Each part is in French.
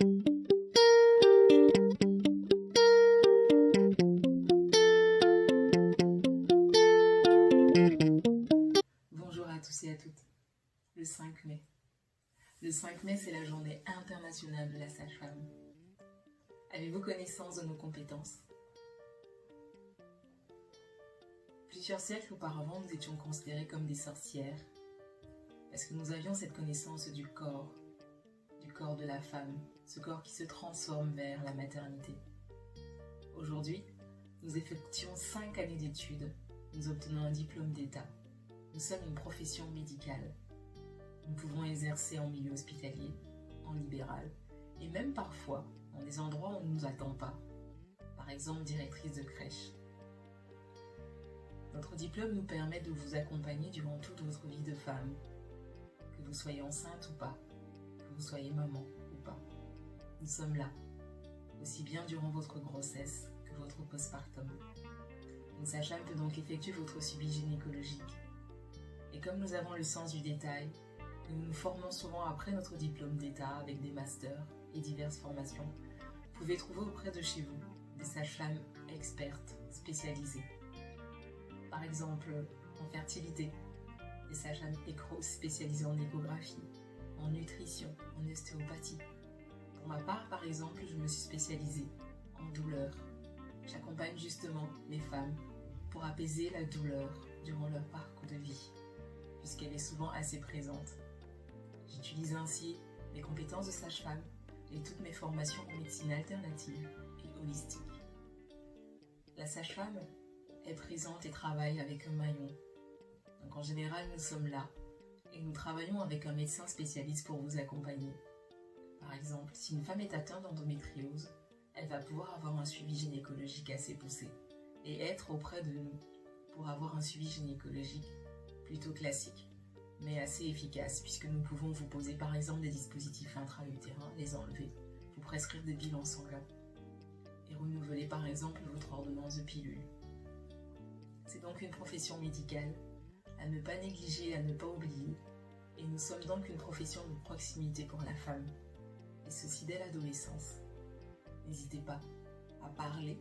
Bonjour à tous et à toutes. Le 5 mai. Le 5 mai, c'est la journée internationale de la sage-femme. Avez-vous connaissance de nos compétences? Plusieurs siècles auparavant, nous étions considérés comme des sorcières, parce que nous avions cette connaissance du corps de la femme, ce corps qui se transforme vers la maternité. Aujourd'hui, nous effectuons 5 années d'études, nous obtenons un diplôme d'État. Nous sommes une profession médicale. Nous pouvons exercer en milieu hospitalier, en libéral, et même parfois dans des endroits où on ne nous attend pas, par exemple directrice de crèche. Notre diplôme nous permet de vous accompagner durant toute votre vie de femme, que vous soyez enceinte ou pas, que vous soyez maman ou pas. Nous sommes là, aussi bien durant votre grossesse que votre postpartum. Une sage-femme peut donc effectuer votre suivi gynécologique. Et comme nous avons le sens du détail, nous nous formons souvent après notre diplôme d'État avec des masters et diverses formations, vous pouvez trouver auprès de chez vous des sages-femmes expertes spécialisées. Par exemple, en fertilité, des sages-femmes écros spécialisées en échographie, en nutrition, en ostéopathie. Pour ma part, par exemple, je me suis spécialisée en douleur. J'accompagne justement les femmes pour apaiser la douleur durant leur parcours de vie, puisqu'elle est souvent assez présente. J'utilise ainsi mes compétences de sage-femme et toutes mes formations en médecine alternative et holistique. La sage-femme est présente et travaille avec un maillon. Donc en général, nous sommes là et nous travaillons avec un médecin spécialiste pour vous accompagner. Par exemple, si une femme est atteinte d'endométriose, elle va pouvoir avoir un suivi gynécologique assez poussé et être auprès de nous pour avoir un suivi gynécologique plutôt classique, mais assez efficace, puisque nous pouvons vous poser par exemple des dispositifs intra-utérins, les enlever, vous prescrire des bilans sanguins et renouveler par exemple votre ordonnance de pilules. C'est donc une profession médicale à ne pas négliger, à ne pas oublier, et nous sommes donc une profession de proximité pour la femme, et ceci dès l'adolescence. N'hésitez pas à parler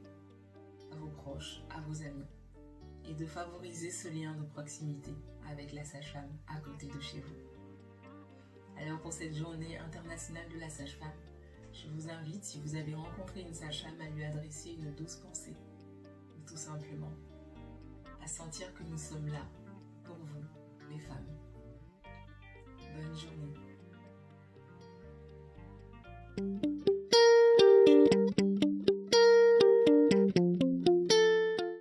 à vos proches, à vos amis, et de favoriser ce lien de proximité avec la sage-femme à côté de chez vous. Alors pour cette journée internationale de la sage-femme, je vous invite, si vous avez rencontré une sage-femme, à lui adresser une douce pensée, ou tout simplement à sentir que nous sommes là pour vous, les femmes. Bonne journée.